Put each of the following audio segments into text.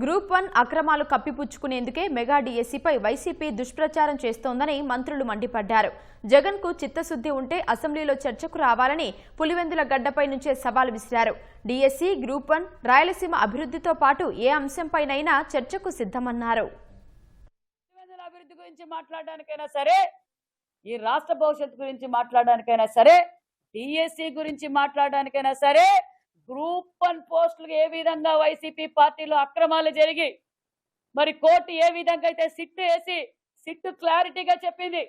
Group 1 అక్రమాలు కప్పిపుచ్చుకునేందుకే mega డీఎస్సీపై YCP దుష్ప్రచారం చేస్తోందని మంత్రులు మండిపడ్డారు. జగన్కు చిత్తశుద్ధి ఉంటే అసెంబ్లీలో చర్చకు రావాలని పులివెందుల గడ్డపై నుంచే సవాల్ విసిరారు. డీఎస్సీ, గ్రూప్ 1, రాయలసీమ అభివృద్ధితో పాటు ఏ అంశంపైనైనా చర్చకు సిద్ధమన్నారు. అభివృద్ధి గురించి మాట్లాడడానికైనా సరే, ఈ రాష్ట్ర భవిష్యత్తు గురించి మాట్లాడడానికైనా సరే, డీఎస్సీ గురించి మాట్లాడడానికైనా సరే, గ్రూప్ 1 పోస్టులు ఏ విధంగా వైసీపీ పార్టీలో అక్రమాలు జరిగి మరి కోర్టు ఏ విధంగా అయితే సిట్టు క్లారిటీగా చెప్పింది,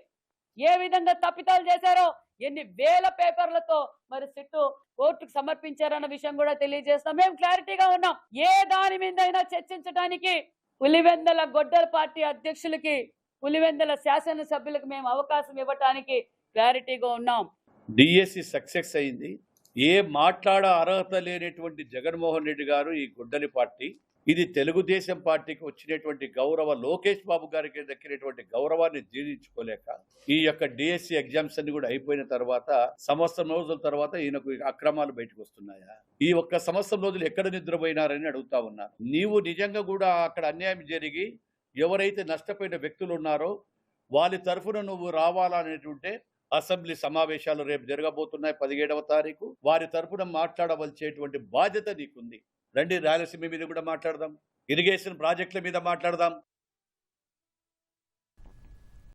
ఏ విధంగా తప్పిదాలు చేశారో, ఎన్ని వేల పేపర్లతో మరి సిట్టు కోర్టుకు సమర్పించారన్న విషయం కూడా తెలియజేస్తాం. మేము క్లారిటీగా ఉన్నాం. ఏ దాని మీదైనా చర్చించడానికి పులివెందల గొడ్డల పార్టీ అధ్యక్షులకి, పులివెందల శాసనసభ్యులకు మేము అవకాశం ఇవ్వడానికి క్లారిటీగా ఉన్నాం. డిఎస్సి సక్సెస్ అయింది. ఏ మాట్లాడ అర్హత లేనటువంటి జగన్మోహన్ రెడ్డి గారు ఈ గుడ్డలి పార్టీ, ఇది తెలుగుదేశం పార్టీకి వచ్చినటువంటి గౌరవ, లోకేష్ బాబు గారికి దక్కినటువంటి గౌరవాన్ని జీర్ణించుకోలేక ఈ యొక్క డిఎస్సి ఎగ్జామ్స్ అన్ని కూడా అయిపోయిన తర్వాత సంవత్సరం రోజుల తర్వాత ఈయనకు అక్రమాలు బయటకు వస్తున్నాయా? ఈ ఒక్క సంవత్సరం రోజులు ఎక్కడ నిద్రపోయినారని అడుగుతా ఉన్నారు. నీవు నిజంగా కూడా అక్కడ అన్యాయం జరిగి ఎవరైతే నష్టపోయిన వ్యక్తులు ఉన్నారో వాళ్ళ తరఫున నువ్వు రావాలనేటుంటే అసెంబ్లీ సమావేశాలు రేపు జరగబోతున్నాయి 17వ తారీఖు. వారి తరఫున మాట్లాడవలసేటువంటి బాధ్యత నీకుంది. రండి, రాయలసీమ మీద కూడా మాట్లాడదాం, ఇరిగేషన్ ప్రాజెక్టుల మీద మాట్లాడదాం.